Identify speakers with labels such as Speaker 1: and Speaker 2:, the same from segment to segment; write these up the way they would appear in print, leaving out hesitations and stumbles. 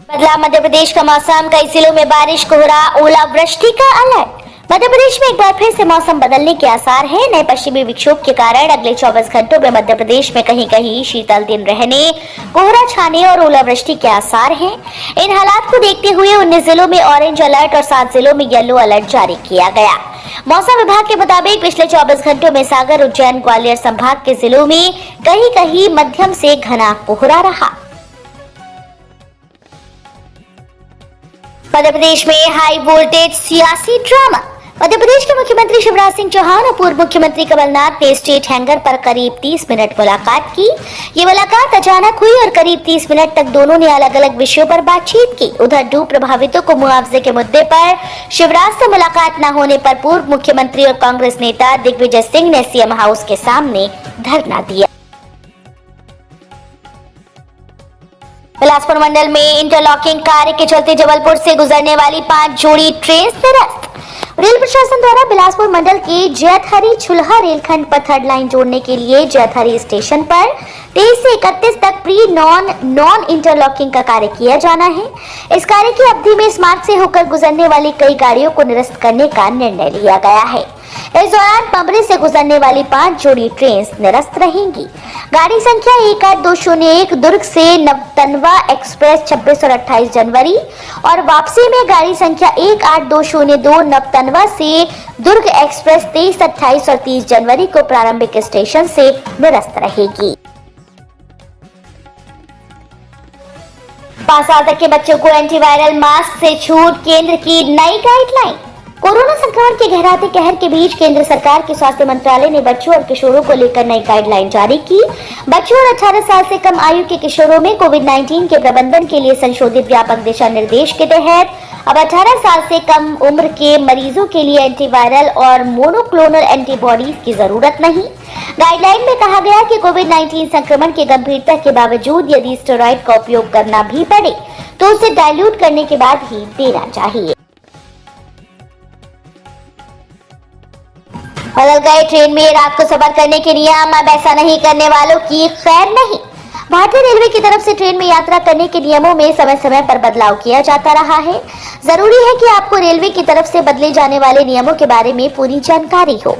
Speaker 1: बदला मध्य प्रदेश का मौसम, कई जिलों में बारिश, कोहरा, ओलावृष्टि का अलर्ट। मध्य प्रदेश में एक बार फिर से मौसम बदलने के आसार हैं। नए पश्चिमी विक्षोभ के कारण अगले 24 घंटों में मध्य प्रदेश में कहीं कहीं शीतल दिन रहने, कोहरा छाने और ओलावृष्टि के आसार हैं। इन हालात को देखते हुए 19 जिलों में ऑरेंज अलर्ट और 7 जिलों में येलो अलर्ट जारी किया गया। मौसम विभाग के मुताबिक पिछले 24 घंटों में सागर, उज्जैन, ग्वालियर संभाग के जिलों में कहीं कहीं मध्यम से घना कोहरा रहा। मध्य प्रदेश में हाई वोल्टेज सियासी ड्रामा। मध्य प्रदेश के मुख्यमंत्री शिवराज सिंह चौहान और पूर्व मुख्यमंत्री कमलनाथ ने स्टेट हैंगर पर करीब 30 मिनट मुलाकात की। ये मुलाकात अचानक हुई और करीब 30 मिनट तक दोनों ने अलग अलग विषयों पर बातचीत की। उधर डूब प्रभावितों को मुआवजे के मुद्दे पर शिवराज से मुलाकात न होने पर पूर्व मुख्यमंत्री और कांग्रेस नेता दिग्विजय सिंह ने सीएम हाउस के सामने धरना दिया। बिलासपुर मंडल में इंटरलॉकिंग कार्य के चलते जबलपुर से गुजरने वाली 5 जोड़ी ट्रेन निरस्त। रेल प्रशासन द्वारा बिलासपुर मंडल के जैतहरी छुल्हा रेलखंड पर थर्ड लाइन जोड़ने के लिए जैतहरी स्टेशन पर 23 से 31 तक प्री नॉन इंटरलॉकिंग का कार्य किया जाना है। इस कार्य की अवधि में इस मार्ग से होकर गुजरने वाली कई गाड़ियों को निरस्त करने का निर्णय लिया गया है। इस दौरान पंबरी से गुजरने वाली 5 जोड़ी ट्रेन निरस्त रहेंगी। गाड़ी संख्या 18201 दुर्ग से नवतनवा एक्सप्रेस 26 और 28 जनवरी और वापसी में गाड़ी संख्या 18202 नवतनवा से दुर्ग एक्सप्रेस 23, 28 और 30 जनवरी को प्रारंभिक स्टेशन से निरस्त रहेगी। 5 साल तक के बच्चों को एंटीवायरल मास्क से छूट, केंद्र की नई गाइडलाइन। कोरोना संक्रमण के गहराते कहर के बीच केंद्र सरकार के स्वास्थ्य मंत्रालय ने बच्चों और किशोरों को लेकर नई गाइडलाइन जारी की। बच्चों और 18 साल से कम आयु के किशोरों में कोविड-19 के प्रबंधन के लिए संशोधित व्यापक दिशा निर्देश के तहत अब 18 साल से कम उम्र के मरीजों के लिए एंटीवायरल और मोनोक्लोनल एंटीबॉडीज की जरूरत नहीं। गाइडलाइन में कहा गया कि कोविड-19 संक्रमण की गंभीरता के बावजूद यदि स्टेरॉइड का उपयोग करना भी पड़े तो उसे डाइल्यूट करने के बाद ही देना चाहिए। बदल गए ट्रेन में रात को सफर करने के नियम, अब ऐसा नहीं करने वालों की खैर नहीं। भारतीय रेलवे की तरफ से ट्रेन में यात्रा करने के नियमों में समय समय पर बदलाव किया जाता रहा है। जरूरी है कि आपको रेलवे की तरफ से बदले जाने वाले नियमों के बारे में पूरी जानकारी हो।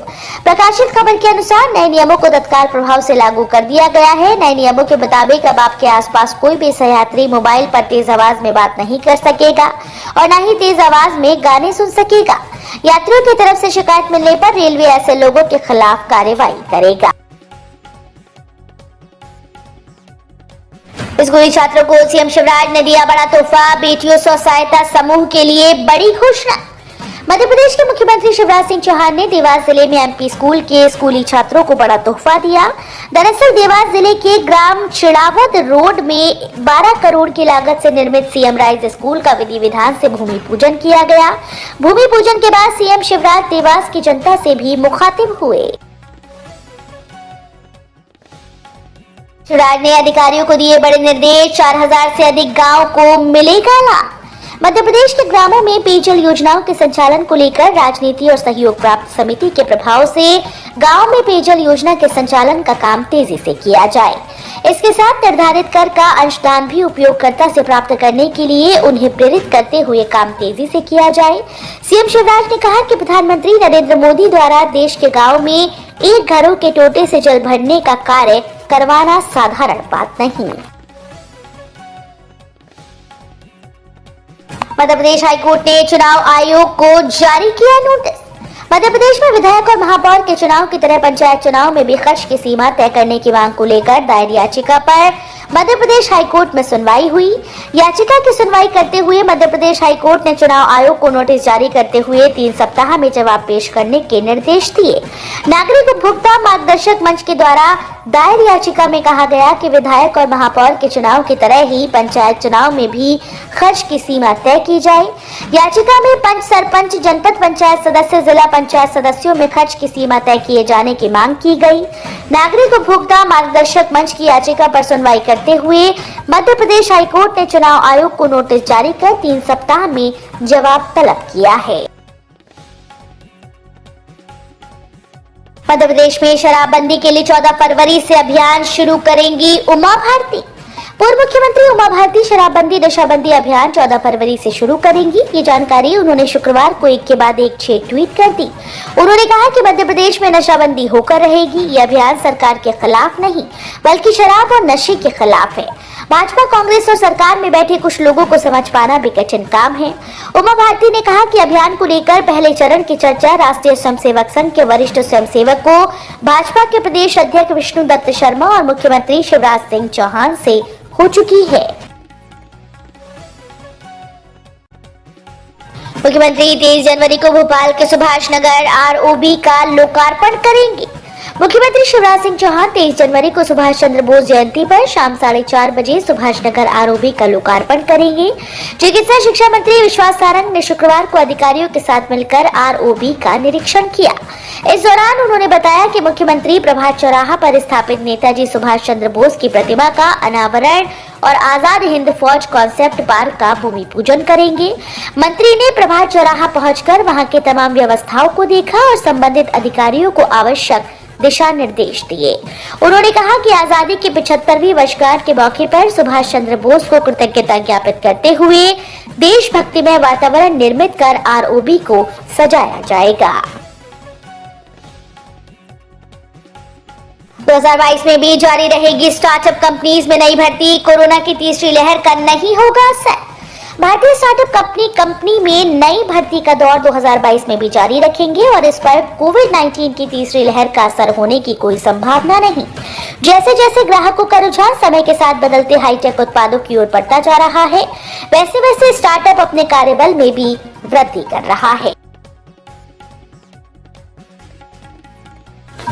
Speaker 1: प्रकाशित खबर के अनुसार नए नियमों को तत्काल प्रभाव से लागू कर दिया गया है। नए नियमों के मुताबिक अब आपके आसपास कोई भी सहयात्री मोबाइल पर तेज आवाज में बात नहीं कर सकेगा और न ही तेज आवाज में गाने सुन सकेगा। यात्रियों की तरफ से शिकायत मिलने पर रेलवे ऐसे लोगों के खिलाफ कार्रवाई करेगा। स्कूली छात्रों को सीएम शिवराज ने दिया बड़ा तोहफा, बेटियों स्व सहायता समूह के लिए बड़ी घोषणा। मध्य प्रदेश के मुख्यमंत्री शिवराज सिंह चौहान ने देवास जिले में एमपी स्कूल के स्कूली छात्रों को बड़ा तोहफा दिया। दरअसल देवास जिले के ग्राम चिड़ावत रोड में 12 करोड़ की लागत से निर्मित सीएम राइज स्कूल का विधि विधान से भूमि पूजन किया गया। भूमि पूजन के बाद सीएम शिवराज देवास की जनता से भी मुखातिब हुए। शिवराज ने अधिकारियों को दिए बड़े निर्देश, 4000 से अधिक गांव को मिलेगा लाभ। मध्य प्रदेश के ग्रामों में पेयजल योजनाओं के संचालन को लेकर राजनीति और सहयोग प्राप्त समिति के प्रभाव से गांव में पेयजल योजना के संचालन का काम तेजी से किया जाए। इसके साथ निर्धारित कर का अंशदान भी उपयोगकर्ता से प्राप्त करने के लिए उन्हें प्रेरित करते हुए काम तेजी से किया जाए। सीएम शिवराज ने कहा कि प्रधानमंत्री नरेंद्र मोदी द्वारा देश के गाँव में एक घरों के टोटे से जल भरने का कार्य करवाना साधारण बात नहीं। मध्य प्रदेश हाईकोर्ट ने चुनाव आयोग को जारी किया नोटिस। मध्य प्रदेश में विधायक और महापौर के चुनाव की तरह पंचायत चुनाव में भी खर्च की सीमा तय करने की मांग को लेकर दायर याचिका पर मध्य प्रदेश हाईकोर्ट में सुनवाई हुई। याचिका की सुनवाई करते हुए मध्य प्रदेश हाईकोर्ट ने चुनाव आयोग को नोटिस जारी करते हुए 3 सप्ताह में जवाब पेश करने के निर्देश दिए। नागरिक उपभोक्ता मार्गदर्शक मंच के द्वारा दायर याचिका में कहा गया कि विधायक और महापौर के चुनाव की तरह ही पंचायत चुनाव में भी खर्च की सीमा तय की जाए। याचिका में पंच, सरपंच, जनपद पंचायत सदस्य, जिला पंचायत सदस्यों में खर्च की सीमा तय किए जाने की मांग की गई। नागरिक उपभोक्ता मार्गदर्शक मंच की याचिका पर सुनवाई करते हुए मध्य प्रदेश हाईकोर्ट ने चुनाव आयोग को नोटिस जारी कर 3 सप्ताह में जवाब तलब किया है। मध्य प्रदेश में शराबबंदी के लिए 14 फरवरी से अभियान शुरू करेंगी उमा भारती। पूर्व मुख्यमंत्री उमा भारती शराबबंदी नशाबंदी अभियान 14 फरवरी से शुरू करेंगी। ये जानकारी उन्होंने शुक्रवार को एक के बाद एक 6 ट्वीट कर दी। उन्होंने कहा कि मध्य प्रदेश में नशाबंदी होकर रहेगी। ये अभियान सरकार के खिलाफ नहीं बल्कि शराब और नशे के खिलाफ है। भाजपा, कांग्रेस और सरकार में बैठे कुछ लोगों को समझ पाना भी कठिन काम है। उमा भारती ने कहा कि अभियान को लेकर पहले चरण की चर्चा राष्ट्रीय स्वयंसेवक संघ के वरिष्ठ स्वयंसेवकों, भाजपा के प्रदेश अध्यक्ष विष्णु दत्त शर्मा और मुख्यमंत्री शिवराज सिंह चौहान से हो चुकी है। मुख्यमंत्री 23 जनवरी को भोपाल के सुभाष नगर आरओबी का लोकार्पण करेंगे। मुख्यमंत्री शिवराज सिंह चौहान 23 जनवरी को सुभाष चंद्र बोस जयंती पर शाम 4:30 बजे सुभाष नगर आरओबी का लोकार्पण करेंगे। चिकित्सा शिक्षा मंत्री विश्वास सारंग ने शुक्रवार को अधिकारियों के साथ मिलकर आरओबी का निरीक्षण किया। इस दौरान उन्होंने बताया कि मुख्यमंत्री प्रभात चौराहा पर स्थापित नेताजी सुभाष चंद्र बोस की प्रतिमा का अनावरण और आजाद हिंद फौज कॉन्सेप्ट पार्क का भूमि पूजन करेंगे। मंत्री ने प्रभात चौराहा पहुंचकर वहां के तमाम व्यवस्थाओं को देखा और संबंधित अधिकारियों को आवश्यक दिशा निर्देश दिए। उन्होंने कहा कि आजादी की 75वीं वर्षगांठ के मौके पर सुभाष चंद्र बोस को कृतज्ञता ज्ञापित करते हुए देशभक्तिमय वातावरण निर्मित कर आरओबी को सजाया जाएगा। 2022 में भी जारी रहेगी स्टार्टअप कंपनीज में नई भर्ती। कोरोना की तीसरी लहर का नहीं होगा असर। भारतीय स्टार्टअप कंपनी में नई भर्ती का दौर 2022 में भी जारी रखेंगे और इस पर कोविड-19 की तीसरी लहर का असर होने की कोई संभावना नहीं। जैसे जैसे ग्राहकों का रुझान समय के साथ बदलते हाईटेक उत्पादों की ओर बढ़ता जा रहा है, वैसे वैसे स्टार्टअप अपने कार्यबल में भी वृद्धि कर रहा है।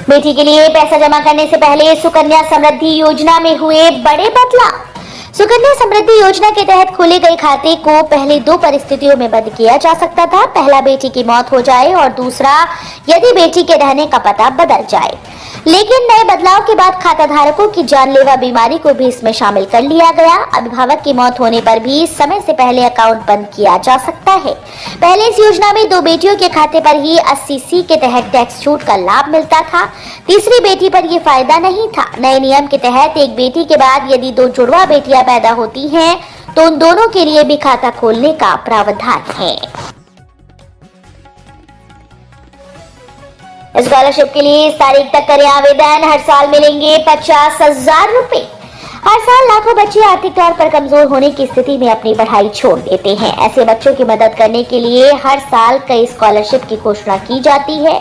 Speaker 1: बेटी के लिए पैसा जमा करने से पहले सुकन्या समृद्धि योजना में हुए बड़े बदलाव। सुकन्या समृद्धि योजना के तहत खोले गए खाते को पहले 2 परिस्थितियों में बंद किया जा सकता था। पहला, बेटी की मौत हो जाए और दूसरा, यदि बेटी के रहने का पता बदल जाए। लेकिन नए बदलाव के बाद खाता धारकों की जानलेवा बीमारी को भी इसमें शामिल कर लिया गया। अभिभावक की मौत होने पर भी समय से पहले अकाउंट बंद किया जा सकता है। पहले इस योजना में 2 बेटियों के खाते पर ही 80C के तहत टैक्स छूट का लाभ मिलता था। तीसरी बेटी पर यह फायदा नहीं था। नए नियम के तहत एक बेटी के बाद यदि 2 जुड़वा बेटियां पैदा होती हैं, तो उन दोनों के लिए भी खाता खोलने का प्रावधान है। स्कॉलरशिप के लिए इस तारीख तक करें आवेदन। हर साल मिलेंगे 50,000 रुपए। हर साल लाखों बच्चे आर्थिक तौर पर कमजोर होने की स्थिति में अपनी पढ़ाई छोड़ देते हैं। ऐसे बच्चों की मदद करने के लिए हर साल कई स्कॉलरशिप की घोषणा की जाती है।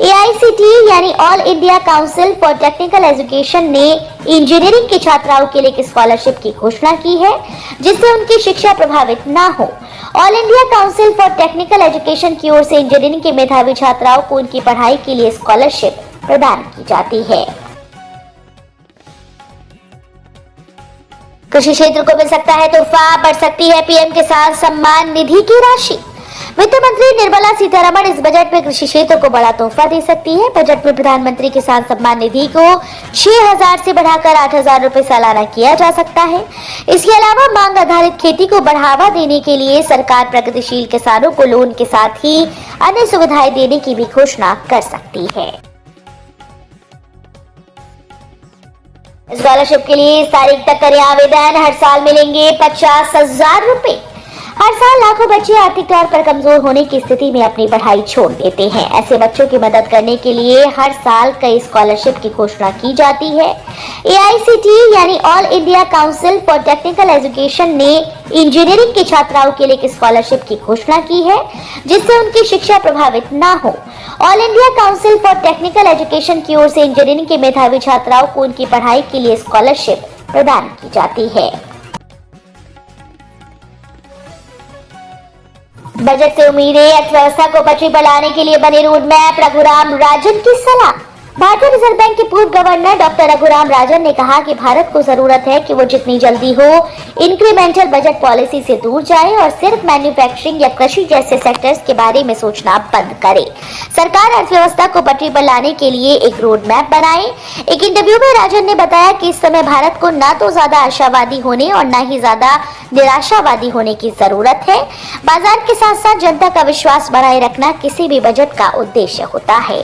Speaker 1: AICTE यानी all India council for technical education ने इंजीनियरिंग के छात्राओं के लिए एक स्कॉलरशिप की घोषणा की है, जिससे उनकी शिक्षा प्रभावित न हो। All India council for technical education की ओर से इंजीनियरिंग के मेधावी छात्राओं को उनकी पढ़ाई के लिए स्कॉलरशिप प्रदान की जाती है। कृषि क्षेत्र को मिल सकता है तोहफा, बढ़ सकती है पीएम किसान सम्मान निधि की राशि। वित्त मंत्री निर्मला सीतारमण इस बजट में कृषि क्षेत्र को बड़ा तोहफा दे सकती है। बजट में प्रधानमंत्री किसान सम्मान निधि को 6,000 से बढ़ाकर 8,000 रुपए सालाना किया जा सकता है। इसके अलावा मांग आधारित खेती को बढ़ावा देने के लिए सरकार प्रगतिशील किसानों को लोन के साथ ही अन्य सुविधाएं देने की भी घोषणा कर सकती है। स्कॉलरशिप के लिए इस तारीख तक करें आवेदन। हर साल मिलेंगे 50,000 रुपए। हर साल लाखों बच्चे आर्थिक तौर पर कमजोर होने की स्थिति में अपनी पढ़ाई छोड़ देते हैं। ऐसे बच्चों की मदद करने के लिए हर साल कई स्कॉलरशिप की घोषणा की जाती है। AICTE यानी all India council for technical education ने इंजीनियरिंग के छात्राओं के लिए एक स्कॉलरशिप की घोषणा की है, जिससे उनकी शिक्षा प्रभावित न हो। All India council for technical education की ओर से इंजीनियरिंग के मेधावी छात्राओं को उनकी पढ़ाई के लिए स्कॉलरशिप प्रदान की जाती है। बजट से उम्मीदें, अर्थव्यवस्था को पटरी पर लाने के लिए बने रोड मैप। रघुराम राजन की सलाह। भारतीय रिजर्व बैंक के पूर्व गवर्नर डॉक्टर रघुराम राजन ने कहा कि भारत को जरूरत है कि वो जितनी जल्दी हो इंक्रीमेंटल बजट पॉलिसी से दूर जाए और सिर्फ मैन्युफैक्चरिंग या कृषि जैसे सेक्टर्स के बारे में सोचना बंद करे। सरकार अर्थव्यवस्था को पटरी पर लाने के लिए एक रोड मैप बनाए। एक इंटरव्यू में राजन ने बताया कि इस समय भारत को न तो ज्यादा आशावादी होने और न ही ज्यादा निराशावादी होने की जरूरत है। बाजार के साथ साथ जनता का विश्वास बनाए रखना किसी भी बजट का उद्देश्य होता है।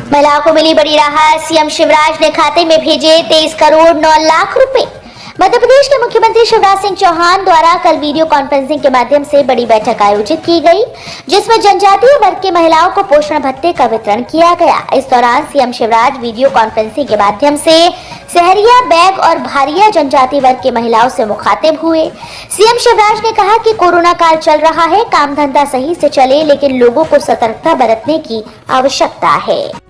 Speaker 1: महिलाओं को मिली बड़ी राहत, सीएम शिवराज ने खाते में भेजे 23 करोड़ 9 लाख रुपए। मध्य प्रदेश के मुख्यमंत्री शिवराज सिंह चौहान द्वारा कल वीडियो कॉन्फ्रेंसिंग के माध्यम से बड़ी बैठक आयोजित की गई, जिसमें जनजातीय वर्ग की महिलाओं को पोषण भत्ते का वितरण किया गया। इस दौरान सीएम शिवराज वीडियो कॉन्फ्रेंसिंग के माध्यम से सहरिया, बैग और भारिया जनजाति वर्ग की महिलाओं से मुखातिब हुए। सीएम शिवराज ने कहा कि कोरोना काल चल रहा है, काम धंधा सही से चले, लेकिन लोगों को सतर्कता बरतने की आवश्यकता है।